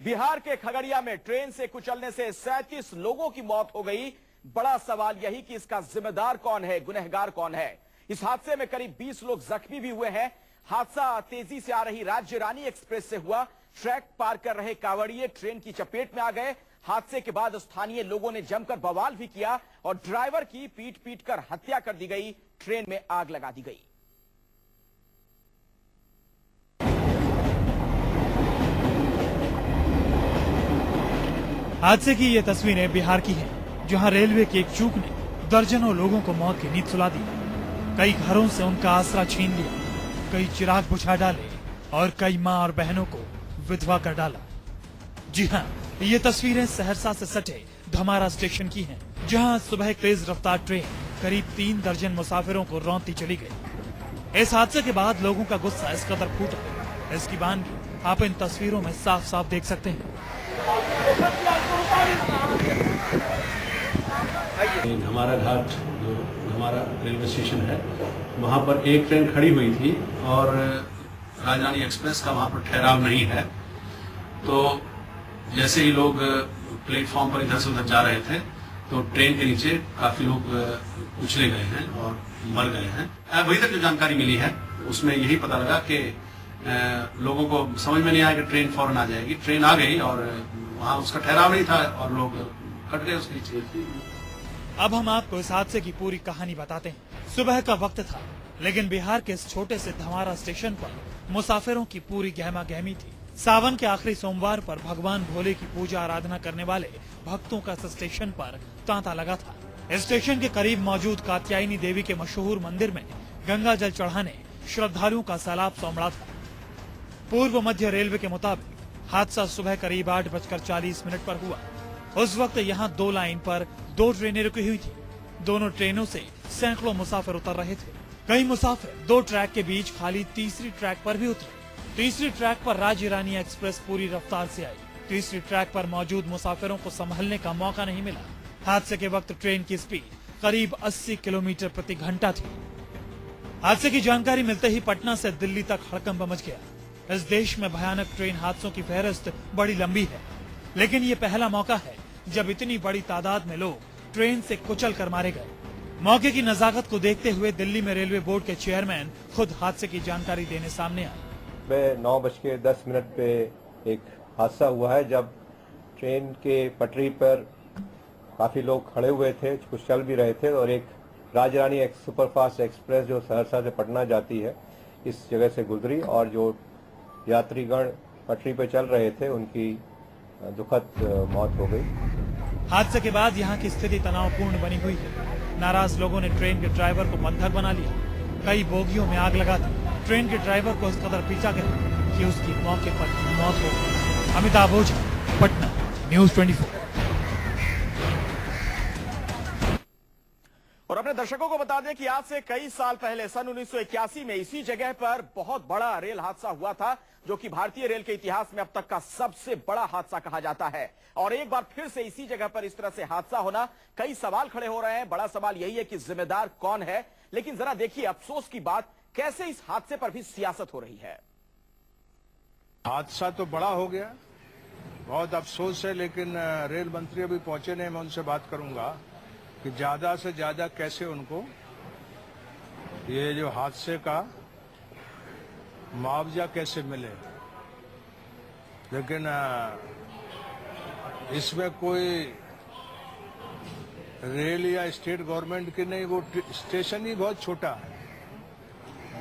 बिहार के खगड़िया में ट्रेन से कुचलने से 37 लोगों की मौत हो गई। बड़ा सवाल यही कि इसका जिम्मेदार कौन है, गुनहगार कौन है। इस हादसे में करीब 20 लोग जख्मी भी हुए हैं। हादसा तेजी से आ रही राज्य रानी एक्सप्रेस से हुआ। ट्रैक पार कर रहे कांवड़िए ट्रेन की चपेट में आ गए। हादसे के बाद स्थानीय लोगों ने जमकर बवाल भी किया और ड्राइवर की पीट पीट कर हत्या कर दी गई। ट्रेन में आग लगा दी गई। हादसे की ये तस्वीरें बिहार की हैं, जहां रेलवे की एक चूक ने दर्जनों लोगों को मौत की नींद सुला दी। कई घरों से उनका आसरा छीन लिया, कई चिराग बुझा डाले और कई मां और बहनों को विधवा कर डाला। जी हां, ये तस्वीरें सहरसा से सटे धमारा स्टेशन की हैं, जहां सुबह तेज रफ्तार ट्रेन करीब 3 दर्जन मुसाफिरों को रौंदती चली गई। इस हादसे के बाद लोगों का गुस्सा इस कदर फूटा, इसकी बानगी आप इन तस्वीरों में साफ साफ देख सकते हैं। हमारा घाट जो हमारा रेलवे स्टेशन है, वहाँ पर एक ट्रेन खड़ी हुई थी और राजधानी एक्सप्रेस का वहाँ पर ठहराव नहीं है। तो जैसे ही लोग प्लेटफॉर्म पर इधर से उधर जा रहे थे तो ट्रेन के नीचे काफी लोग उछले गए हैं और मर गए हैं। वही तक जो जानकारी मिली है उसमें यही पता लगा कि लोगों को समझ में नहीं आया कि ट्रेन फौरन आ जाएगी। ट्रेन आ गई और वहाँ उसका ठहराव नहीं था और लोग कट गए उसके नीचे। अब हम आपको इस हादसे की पूरी कहानी बताते हैं। सुबह का वक्त था, लेकिन बिहार के इस छोटे से धमारा स्टेशन पर मुसाफिरों की पूरी गहमा गहमी थी। सावन के आखिरी सोमवार पर भगवान भोले की पूजा आराधना करने वाले भक्तों का स्टेशन पर तांता लगा था। स्टेशन के करीब मौजूद कात्यायनी देवी के मशहूर मंदिर में गंगा जल चढ़ाने श्रद्धालुओं का सैलाब सोमड़ा था। पूर्व मध्य रेलवे के मुताबिक हादसा सुबह करीब 8:40 पर हुआ। उस वक्त यहाँ 2 लाइन पर 2 ट्रेनें रुकी हुई थी। दोनों ट्रेनों से सैकड़ों मुसाफिर उतर रहे थे। कई मुसाफिर 2 ट्रैक के बीच खाली तीसरी ट्रैक पर भी उतरे। तीसरी ट्रैक पर राज्य रानी एक्सप्रेस पूरी रफ्तार से आई। तीसरी ट्रैक पर मौजूद मुसाफिरों को संभलने का मौका नहीं मिला। हादसे के वक्त ट्रेन की स्पीड करीब 80 किलोमीटर प्रति घंटा थी। हादसे की जानकारी मिलते ही पटना से दिल्ली तक हड़कंप मच गया। इस देश में भयानक ट्रेन हादसों की फहरिस्त बड़ी लंबी है, लेकिन ये पहला मौका है जब इतनी बड़ी तादाद में लोग ट्रेन से कुचल कर मारे गए। मौके की नजाकत को देखते हुए दिल्ली में रेलवे बोर्ड के चेयरमैन खुद हादसे की जानकारी देने सामने आए। 9:10 पे एक हादसा हुआ है, जब ट्रेन के पटरी पर काफी लोग खड़े हुए थे, कुछ चल भी रहे थे और एक राजरानी सुपरफास्ट एक्सप्रेस जो सहरसा से पटना जाती है इस जगह से गुजरी और जो यात्रीगण पटरी पर चल रहे थे उनकी दुखद मौत हो गई। हादसे के बाद यहाँ की स्थिति तनावपूर्ण बनी हुई है। नाराज लोगों ने ट्रेन के ड्राइवर को बंधक बना लिया। कई बोगियों में आग लगा दी। ट्रेन के ड्राइवर को इस कदर पीटा गया कि उसकी मौके पर मौत हो गई। अमिताभ ओझा, पटना, न्यूज़ 24। और अपने दर्शकों को बता दें कि आज से कई साल पहले सन 1981 में इसी जगह पर बहुत बड़ा रेल हादसा हुआ था, जो कि भारतीय रेल के इतिहास में अब तक का सबसे बड़ा हादसा कहा जाता है। और एक बार फिर से इसी जगह पर इस तरह से हादसा होना, कई सवाल खड़े हो रहे हैं। बड़ा सवाल यही है कि जिम्मेदार कौन है। लेकिन जरा देखिए अफसोस की बात, कैसे इस हादसे पर भी सियासत हो रही है। हादसा तो बड़ा हो गया, बहुत अफसोस है, लेकिन रेल मंत्री अभी पहुंचे नहीं। मैं उनसे बात करूंगा कि ज्यादा से ज्यादा कैसे उनको ये जो हादसे का मुआवजा कैसे मिले। लेकिन इसमें कोई रेल या स्टेट गवर्नमेंट की नहीं, वो स्टेशन ही बहुत छोटा है।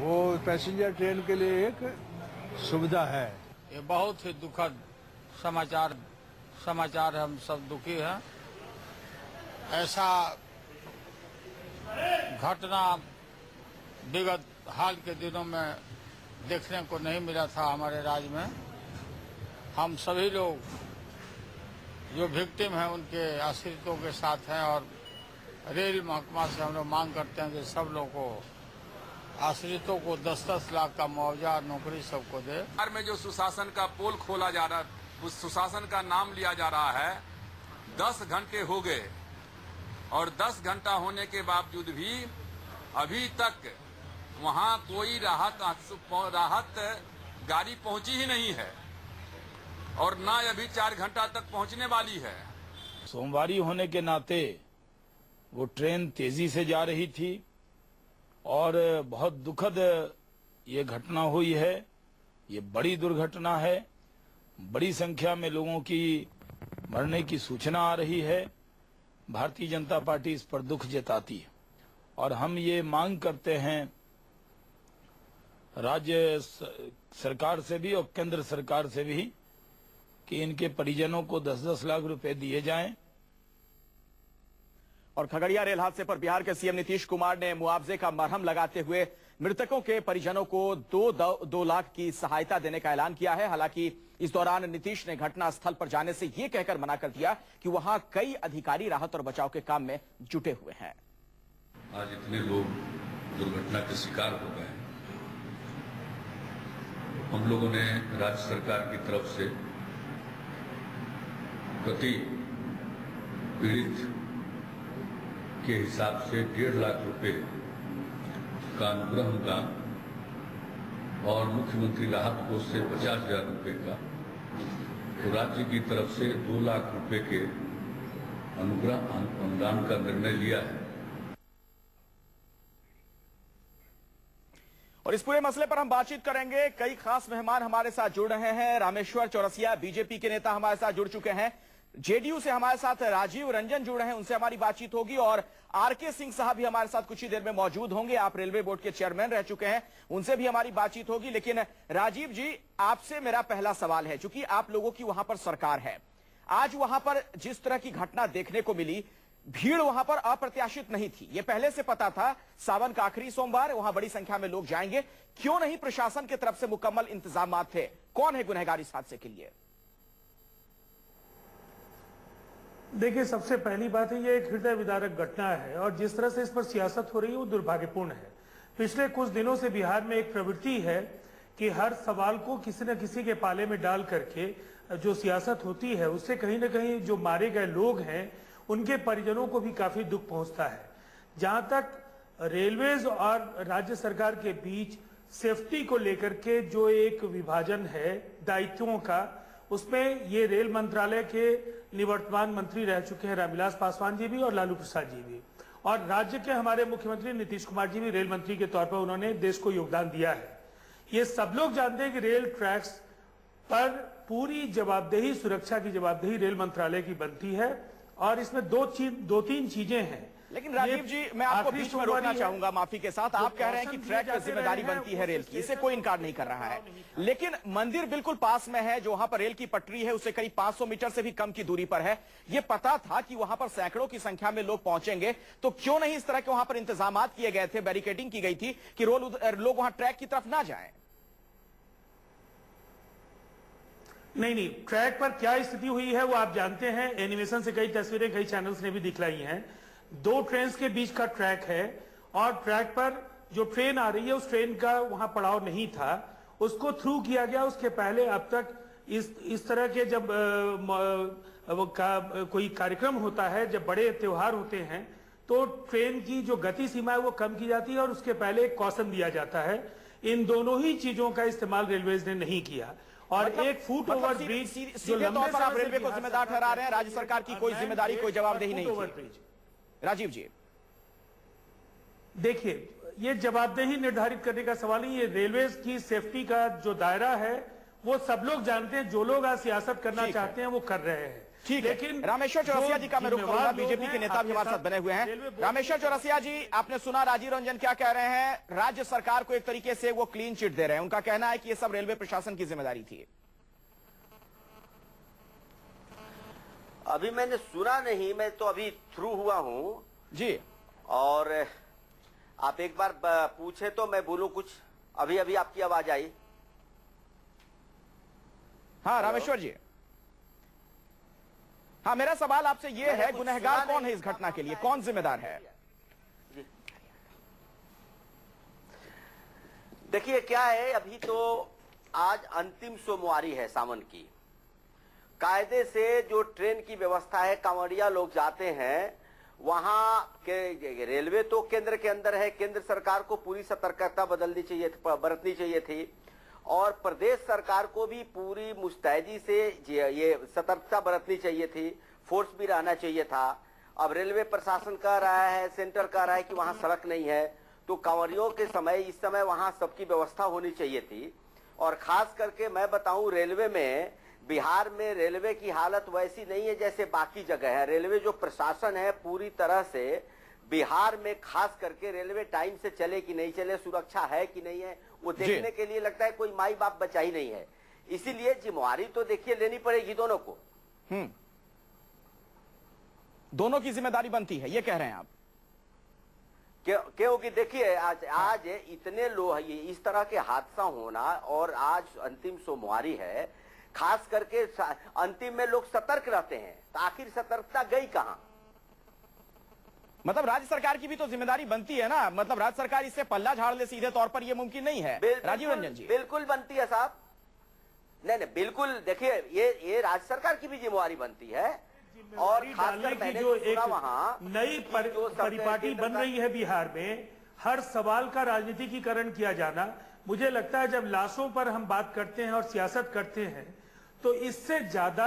वो पैसेंजर ट्रेन के लिए एक सुविधा है। ये बहुत ही दुखद समाचार है, हम सब दुखी हैं। ऐसा घटना विगत हाल के दिनों में देखने को नहीं मिला था हमारे राज्य में। हम सभी लोग जो विक्टिम हैं उनके आश्रितों के साथ हैं और रेल महकमा से हम लोग मांग करते हैं कि सब लोगों को, आश्रितों को 10-10 लाख का मुआवजा, नौकरी सबको दे। बिहार में जो सुशासन का पोल खोला जा रहा, उस सुशासन का नाम लिया जा रहा है। 10 घंटे हो गए और 10 घंटा होने के बावजूद भी अभी तक वहां कोई राहत गाड़ी पहुंची ही नहीं है। और ना अभी 4 घंटा तक पहुंचने वाली है। सोमवारी होने के नाते वो ट्रेन तेजी से जा रही थी और बहुत दुखद ये घटना हुई है। ये बड़ी दुर्घटना है। बड़ी संख्या में लोगों की मरने की सूचना आ रही है। भारतीय जनता पार्टी इस पर दुख जताती है और हम ये मांग करते हैं राज्य सरकार से भी और केंद्र सरकार से भी कि इनके परिजनों को 10-10 लाख रुपए दिए जाएं। और खगड़िया रेल हादसे पर बिहार के सीएम नीतीश कुमार ने मुआवजे का मरहम लगाते हुए मृतकों के परिजनों को 2 लाख की सहायता देने का ऐलान किया है। हालांकि इस दौरान नीतीश ने घटना स्थल पर जाने से यह कहकर मना कर दिया कि वहां कई अधिकारी राहत और बचाव के काम में जुटे हुए हैं। आज इतने लोग दुर्घटना के शिकार हो गए। हम लोगों ने राज्य सरकार की तरफ से प्रति पीड़ित के हिसाब से 1.5 लाख रुपए का अनुग्रह अनुदान और मुख्यमंत्री राहत कोष से 50,000 रुपए का, तो राज्य की तरफ से 2 लाख रुपए के अनुग्रह अनुदान का निर्णय लिया है। और इस पूरे मसले पर हम बातचीत करेंगे। कई खास मेहमान हमारे साथ जुड़ रहे हैं। रामेश्वर चौरसिया बीजेपी के नेता हमारे साथ जुड़ चुके हैं। जेडीयू से हमारे साथ राजीव रंजन जुड़ रहे हैं, उनसे हमारी बातचीत होगी। और आरके सिंह साहब भी हमारे साथ कुछ ही देर में मौजूद होंगे। आप रेलवे बोर्ड के चेयरमैन रह चुके हैं, उनसे भी हमारी बातचीत होगी। लेकिन राजीव जी, आपसे मेरा पहला सवाल है, चूंकि आप लोगों की वहां पर सरकार है, आज वहां पर जिस तरह की घटना देखने को मिली, भीड़ वहां पर अप्रत्याशित नहीं थी। यह पहले से पता था, सावन का आखिरी सोमवार, वहां बड़ी संख्या में लोग जाएंगे। क्यों नहीं प्रशासन की तरफ से मुकम्मल इंतजाम थे? कौन है गुनहगार इस हादसे के लिए? देखिए, सबसे पहली बात है, ये एक हृदय विदारक घटना है और जिस तरह से इस पर सियासत हो रही है वो दुर्भाग्यपूर्ण है। पिछले कुछ दिनों से बिहार में एक प्रवृत्ति है कि हर सवाल को किसी न किसी के पाले में डाल करके जो सियासत होती है उससे कहीं ना कहीं जो मारे गए लोग हैं उनके परिजनों को भी काफी दुख पहुंचता है। जहां तक रेलवेज और राज्य सरकार के बीच सेफ्टी को लेकर के जो एक विभाजन है दायित्वों का, उसमें ये रेल मंत्रालय के निवर्तमान मंत्री रह चुके हैं रामविलास पासवान जी भी और लालू प्रसाद जी भी, और राज्य के हमारे मुख्यमंत्री नीतीश कुमार जी भी रेल मंत्री के तौर पर उन्होंने देश को योगदान दिया है। ये सब लोग जानते हैं कि रेल ट्रैक्स पर पूरी जवाबदेही, सुरक्षा की जवाबदेही रेल मंत्रालय की बनती है और इसमें 2-3 चीजें हैं। लेकिन राजीव जी, मैं आपको बीच में रोकना चाहूंगा, माफी के साथ। आप कह रहे हैं कि ट्रैक पर जिम्मेदारी बनती है रेल की, इसे कोई इनकार नहीं कर रहा है। लेकिन मंदिर बिल्कुल पास में है, जो वहां पर रेल की पटरी है उससे करीब 500 मीटर से भी कम की दूरी पर है। यह पता था कि वहां पर सैकड़ों की संख्या में लोग पहुंचेंगे, तो क्यों नहीं इस तरह के वहां पर इंतजाम किए गए थे, बैरिकेडिंग की गई थी कि लोग वहां ट्रैक की तरफ ना जाएं? नहीं, ट्रैक पर क्या स्थिति हुई है वो आप जानते हैं। एनिमेशन से कई तस्वीरें कई चैनल्स ने भी दिखलाई हैं। 2 ट्रेन के बीच का ट्रैक है और ट्रैक पर जो ट्रेन आ रही है उस ट्रेन का वहां पड़ाव नहीं था, उसको थ्रू किया गया। उसके पहले अब तक इस तरह के जब कोई कार्यक्रम होता है, जब बड़े त्योहार होते हैं, तो ट्रेन की जो गति सीमा है वो कम की जाती है और उसके पहले एक कॉशन दिया जाता है। इन दोनों ही चीजों का इस्तेमाल रेलवेज ने नहीं किया। और एक फुट ओवर ब्रिज सीधे तौर पर आप रेलवे को जिम्मेदार ठहरा रहे हैं, राज्य सरकार की कोई जिम्मेदारी, कोई जवाबदेही नहीं थी। राजीव जी, देखिए, ये जवाबदेही निर्धारित करने का सवाल नहीं, ये रेलवे की सेफ्टी का जो दायरा है वो सब लोग जानते हैं। जो लोग आज सियासत करना चाहते हैं वो कर रहे हैं। ठीक है। रामेश्वर चौरसिया जी का मैं रुख करूंगा, बीजेपी के नेता भी हमारे साथ बने हुए हैं। रामेश्वर चौरसिया जी, आपने सुना राजीव रंजन क्या कह रहे हैं? राज्य सरकार को एक तरीके से वो क्लीन चिट दे रहे हैं। उनका कहना है कि ये सब रेलवे प्रशासन की जिम्मेदारी थी। अभी मैंने सुना नहीं, मैं तो अभी थ्रू हुआ हूं जी, और आप एक बार पूछे तो मैं बोलूं कुछ। अभी अभी आपकी आवाज आई। हाँ रामेश्वर जी, हाँ, मेरा सवाल आपसे ये है, गुनहगार कौन है इस घटना के लिए? कौन जिम्मेदार है? देखिए क्या है, अभी तो आज अंतिम सोमवारी है सावन की। कायदे से जो ट्रेन की व्यवस्था है, कांवड़िया लोग जाते हैं वहां के, रेलवे तो केंद्र के अंदर है, केंद्र सरकार को पूरी सतर्कता बरतनी चाहिए थी और प्रदेश सरकार को भी पूरी मुस्तैदी से ये सतर्कता बरतनी चाहिए थी, फोर्स भी रहना चाहिए था। अब रेलवे प्रशासन कह रहा है, सेंटर कह रहा है कि वहां सड़क नहीं है, तो कांवरियों के समय इस समय वहां सबकी व्यवस्था होनी चाहिए थी। और खास करके मैं बताऊं, रेलवे में, बिहार में रेलवे की हालत वैसी नहीं है जैसे बाकी जगह है। रेलवे जो प्रशासन है पूरी तरह से बिहार में, खास करके रेलवे टाइम से चले कि नहीं चले, सुरक्षा है कि नहीं है, वो देखने के लिए लगता है कोई माई बाप बचा ही नहीं है। इसीलिए जिम्मेवारी तो देखिए लेनी पड़ेगी दोनों को। दोनों की जिम्मेदारी बनती है, ये कह रहे हैं आप? क्योंकि देखिए आज इतने लोग, इस तरह के हादसा होना, और आज अंतिम सोमवारी है, खास करके अंतिम में लोग सतर्क रहते हैं, तो आखिर सतर्कता गई कहां? मतलब राज्य सरकार की भी तो जिम्मेदारी बनती है ना, मतलब राज्य सरकार इससे पल्ला झाड़ ले सीधे तौर पर, ये मुमकिन नहीं है। राजीव रंजन जी, बिल्कुल बनती है साहब। नहीं, बिल्कुल देखिए, ये राज्य सरकार की भी जिम्मेवारी बनती है। और डालने की जो एक नई परिपाटी बन रही है बिहार में, हर सवाल का राजनीतिकीकरण किया जाना, मुझे लगता है जब लाशों पर हम बात करते हैं और सियासत करते हैं तो इससे ज्यादा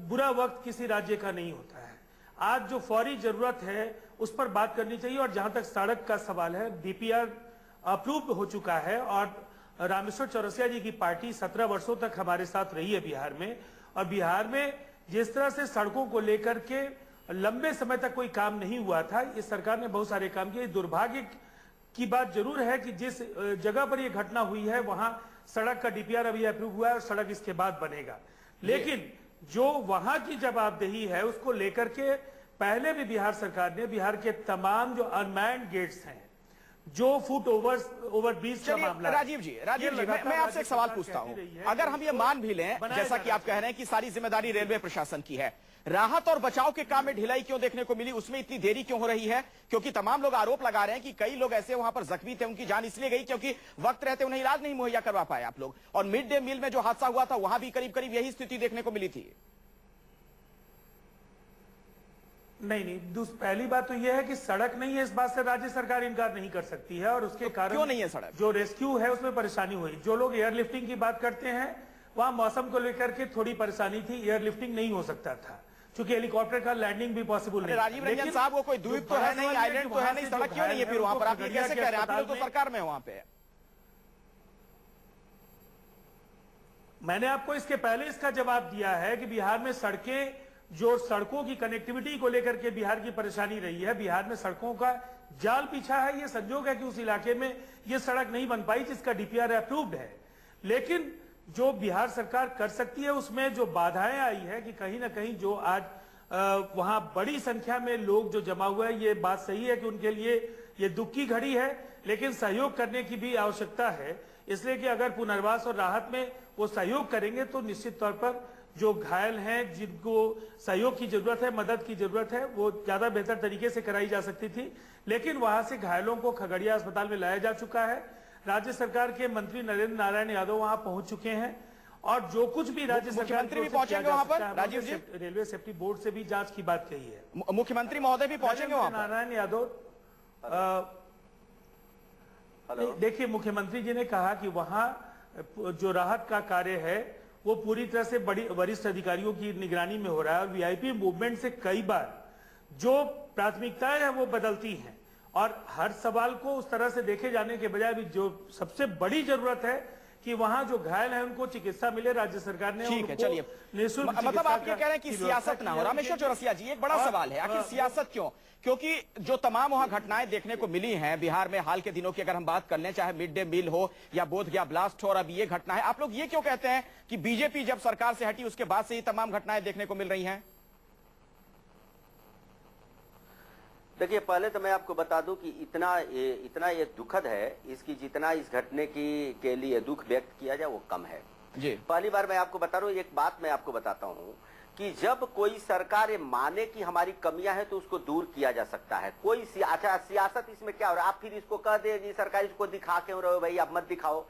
बुरा वक्त किसी राज्य का नहीं होता है। आज जो फौरी जरूरत है उस पर बात करनी चाहिए। और जहां तक सड़क का सवाल है, डीपीआर अप्रूव हो चुका है और रामेश्वर चौरसिया जी की पार्टी 17 वर्षों तक हमारे साथ रही है बिहार में। और बिहार में जिस तरह से सड़कों को लेकर के लंबे समय तक कोई काम नहीं हुआ था, इस सरकार ने बहुत सारे काम किए। दुर्भाग्य की बात जरूर है कि जिस जगह पर यह घटना हुई है वहां सड़क का डीपीआर अभी अप्रूव हुआ है और सड़क इसके बाद बनेगा, लेकिन जो वहां की जवाबदेही है उसको लेकर के पहले भी बिहार सरकार ने, बिहार के तमाम जो अनमैन्ड गेट्स हैं, जो फुट ओवर ब्रिज का मामला। राजीव जी, मैं आपसे एक सवाल पूछता हूं, अगर हम ये मान भी लें, जैसा कि आप कह रहे हैं कि सारी जिम्मेदारी रेलवे प्रशासन की है, राहत और बचाव के काम में ढिलाई क्यों देखने को मिली, उसमें इतनी देरी क्यों हो रही है? क्योंकि तमाम लोग आरोप लगा रहे हैं कि कई लोग ऐसे वहां पर जख्मी थे, उनकी जान इसलिए गई क्योंकि वक्त रहते उन्हें इलाज नहीं मुहैया करवा पाए आप लोग। और मिड डे मील में जो हादसा हुआ था वहां भी करीब करीब यही स्थिति देखने को मिली थी। नहीं, पहली बात तो यह है कि सड़क नहीं है, इस बात से राज्य सरकार इनकार नहीं कर सकती है। और उसके कारण क्यों नहीं है सड़क? जो रेस्क्यू है उसमें परेशानी हुई। जो लोग एयरलिफ्टिंग की बात करते हैं, वहां मौसम को लेकर के थोड़ी परेशानी थी, एयरलिफ्टिंग नहीं हो सकता था क्योंकि हेलीकॉप्टर का लैंडिंग भी पॉसिबल नहीं। राजीव रंजन साहब, वो कोई द्वीप तो है नहीं, आइलैंड तो है नहीं, सड़क क्यों नहीं है फिर वहां पर? आप कैसे कह रहे हैं? आप लोग तो सरकार में वहां पे। मैंने आपको इसके पहले इसका जवाब दिया है कि बिहार में सड़कें, जो सड़कों की कनेक्टिविटी को लेकर के बिहार की परेशानी रही है, बिहार में सड़कों का जाल पीछा है। ये संजोग है कि उस इलाके में ये सड़क नहीं बन पाई जिसका डीपीआर अप्रूव्ड है। लेकिन जो बिहार सरकार कर सकती है उसमें जो बाधाएं आई है कि कहीं ना कहीं जो आज वहां बड़ी संख्या में लोग जो जमा हुए हैं, ये बात सही है कि उनके लिए ये दुख की घड़ी है, लेकिन सहयोग करने की भी आवश्यकता है। इसलिए कि अगर पुनर्वास और राहत में वो सहयोग करेंगे तो निश्चित तौर पर जो घायल हैं, जिनको सहयोग की जरूरत है, मदद की जरूरत है, वो ज्यादा बेहतर तरीके से कराई जा सकती थी। लेकिन वहां से घायलों को खगड़िया अस्पताल में लाया जा चुका है। राज्य सरकार के मंत्री नरेंद्र नारायण यादव वहां पहुंच चुके हैं और जो कुछ भी राज्य सरकार मुख्यमंत्री भी पहुंचेंगे वहां पर। राजीव जी, रेलवे सेफ्टी बोर्ड से भी जांच की बात कही है। मुख्यमंत्री महोदय भी पहुंचेंगे वहां पर। नारायण यादव, देखिए, मुख्यमंत्री जी ने कहा कि वहां जो राहत का कार्य है वो पूरी तरह से बड़ी वरिष्ठ अधिकारियों की निगरानी में हो रहा है। और वीआईपी मूवमेंट से कई बार जो प्राथमिकताएं हैं वो बदलती हैं और हर सवाल को उस तरह से देखे जाने के बजाय भी जो सबसे बड़ी जरूरत है कि वहां जो घायल हैं उनको चिकित्सा मिले, राज्य सरकार ने ठीक है। चलिए, मतलब आप ये कह रहे हैं कि सियासत ना हो। रामेश्वर चौरसिया जी, एक बड़ा सवाल है, आखिर सियासत क्यों? क्योंकि जो तमाम वहां घटनाएं देखने को मिली हैं बिहार में हाल के दिनों की, अगर हम बात कर लें, चाहे मिड डे मील हो या बोधगया ब्लास्ट हो और अब ये घटना है, आप लोग ये क्यों कहते हैं कि बीजेपी जब सरकार से हटी उसके बाद से ही तमाम घटनाएं देखने को मिल रही हैं? देखिए, पहले तो मैं आपको बता दूं कि इतना ये दुखद है, इसकी जितना इस घटने के लिए दुख व्यक्त किया जाए वो कम है जी। पहली बार मैं आपको बता रहा हूं, एक बात मैं आपको बताता हूं कि जब कोई सरकार ये माने कि हमारी कमियां हैं तो उसको दूर किया जा सकता है। कोई अच्छा, सियासत इसमें क्या हो रहा है? आप फिर इसको कह दे जी सरकार इसको दिखा क्यों रहे हो भाई, आप मत दिखाओ।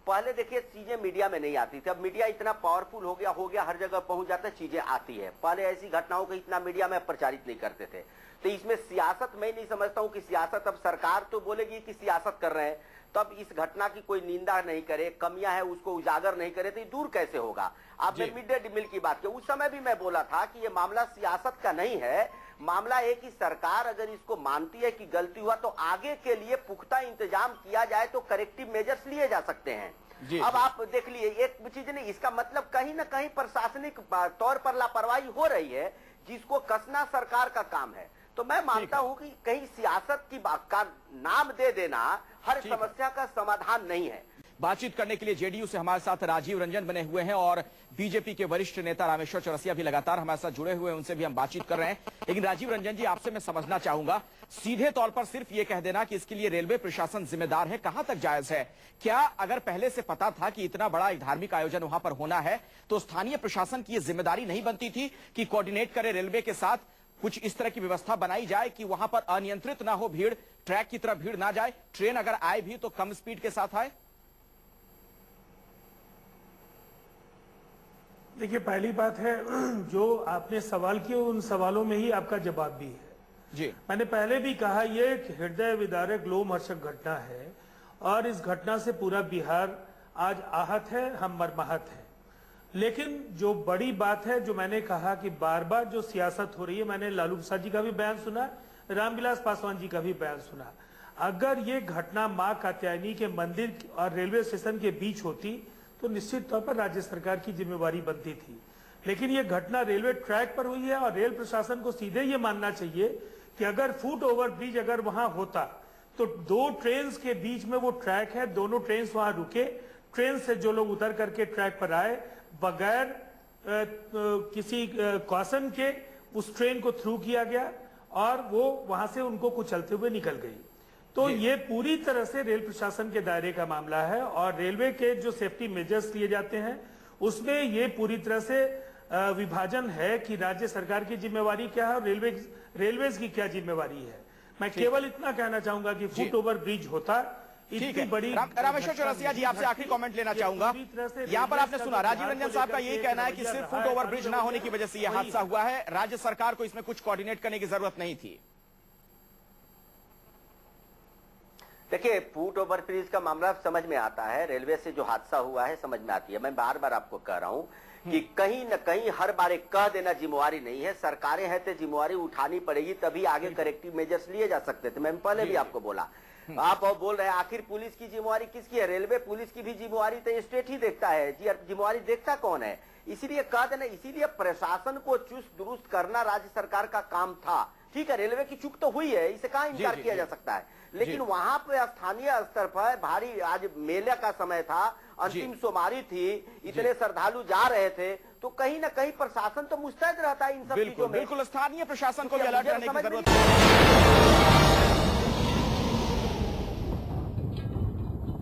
पहले देखिए चीजें मीडिया में नहीं आती थी, अब मीडिया इतना पावरफुल हो गया, हर जगह पहुंच जाता है, चीजें आती है। पहले ऐसी घटनाओं को इतना मीडिया में प्रचारित नहीं करते थे। तो इसमें सियासत मैं नहीं समझता हूं कि सियासत, अब सरकार तो बोलेगी कि सियासत कर रहे हैं, तब इस घटना की कोई निंदा नहीं करे, कमियां है उसको उजागर नहीं करे, तो ये दूर कैसे होगा। आपने मिड डे मील की बात की, उस समय भी मैं बोला था कि ये मामला सियासत का नहीं है, मामला है कि सरकार अगर इसको मानती है कि गलती हुआ तो आगे के लिए पुख्ता इंतजाम किया जाए तो करेक्टिव मेजर्स लिए जा सकते हैं। अब आप देख लिए एक चीज नहीं, इसका मतलब कहीं ना कहीं प्रशासनिक तौर पर लापरवाही हो रही है, जिसको कसना सरकार का काम है। तो मैं मानता हूं कि कहीं सियासत की का नाम दे देना हर समस्या का समाधान नहीं है। बातचीत करने के लिए जेडीयू से हमारे साथ राजीव रंजन बने हुए हैं और बीजेपी के वरिष्ठ नेता रामेश्वर चौरसिया भी लगातार हमारे साथ जुड़े हुए हैं, उनसे भी हम बातचीत कर रहे हैं। लेकिन राजीव रंजन जी, आपसे मैं समझना चाहूंगा, सीधे तौर पर सिर्फ ये कह देना कि इसके लिए रेलवे प्रशासन जिम्मेदार है, कहां तक जायज है? क्या अगर पहले से पता था कि इतना बड़ा एक धार्मिक आयोजन वहां पर होना है तो स्थानीय प्रशासन की यह जिम्मेदारी नहीं बनती थी कि कोऑर्डिनेट करे रेलवे के साथ, कुछ इस तरह की व्यवस्था बनाई जाए कि वहां पर अनियंत्रित ना हो भीड़, ट्रैक की तरफ भीड़ ना जाए, ट्रेन अगर आए भी तो कम स्पीड के साथ आए? देखिए, पहली बात है, जो आपने सवाल किए उन सवालों में ही आपका जवाब भी है जी। मैंने पहले भी कहा, ये एक हृदय विदारक लोमहर्षक घटना है और इस घटना से पूरा बिहार आज आहत है, हम मर्माहत हैं। लेकिन जो बड़ी बात है, जो मैंने कहा कि बार बार जो सियासत हो रही है, मैंने लालू प्रसाद जी का भी बयान सुना, रामविलास पासवान जी का भी बयान सुना। अगर ये घटना मां कात्यायनी के मंदिर और रेलवे स्टेशन के बीच होती तो निश्चित तौर पर राज्य सरकार की जिम्मेवारी बनती थी। लेकिन ये घटना रेलवे ट्रैक पर हुई है और रेल प्रशासन को सीधे ये मानना चाहिए कि अगर फुट ओवर ब्रिज अगर वहां होता तो दो ट्रेन के बीच में वो ट्रैक है, दोनों ट्रेन वहां रुके, ट्रेन से जो लोग उतर करके ट्रैक पर आए बगैर किसी कॉशन के उस ट्रेन को थ्रू किया गया और वो वहां से उनको कुचलते हुए निकल गई। तो ये पूरी तरह से रेल प्रशासन के दायरे का मामला है और रेलवे के जो सेफ्टी मेजर्स लिए जाते हैं उसमें ये पूरी तरह से विभाजन है कि राज्य सरकार की जिम्मेवारी क्या है और रेलवेज की क्या जिम्मेवारी है। मैं केवल इतना कहना चाहूंगा कि फुट ओवर ब्रिज होता इतनी बड़ी। रामेश्वर चौरसिया जी, आपसे आखिरी कमेंट लेना चाहूंगा। यहाँ पर आपने सुना राजीव रंजन साहब का यही कहना है कि सिर्फ फुट ओवर ब्रिज ना होने की वजह से यह हादसा हुआ है, राज्य सरकार को इसमें कुछ कोऑर्डिनेट करने की जरूरत नहीं थी। देखिए, फुट ओवर ब्रिज का मामला समझ में आता है, रेलवे से जो हादसा हुआ है समझ में आती है। मैं बार बार आपको कह रहा हूं कि कहीं न कहीं हर बार एक कह देना जिम्मेवारी नहीं है, सरकारें हैं तो जिम्मेवारी उठानी पड़ेगी, तभी आगे करेक्टिव मेजर्स लिए जा सकते थे। मैं पहले भी आपको बोला, आप बोल रहे हैं आखिर पुलिस की जिम्मेवारी किसकी है? रेलवे पुलिस की भी जिम्मेवारी तो स्टेट ही देखता है, जिम्मेवारी देखता कौन है? इसीलिए कह देना, इसीलिए प्रशासन को चुस्त दुरुस्त करना राज्य सरकार का काम था। ठीक है, रेलवे की चूक तो हुई है, इसे कहां इनकार किया जा सकता है, लेकिन वहां पे स्थानीय स्तर पर भारी, आज मेले का समय था, अंतिम सोमवारी थी, इतने श्रद्धालु जा रहे थे, तो कहीं ना कहीं प्रशासन तो मुस्तैद रहता है इन सब चीजों में। बिल्कुल, स्थानीय प्रशासन को भी अलर्ट रहने की जरूरत है।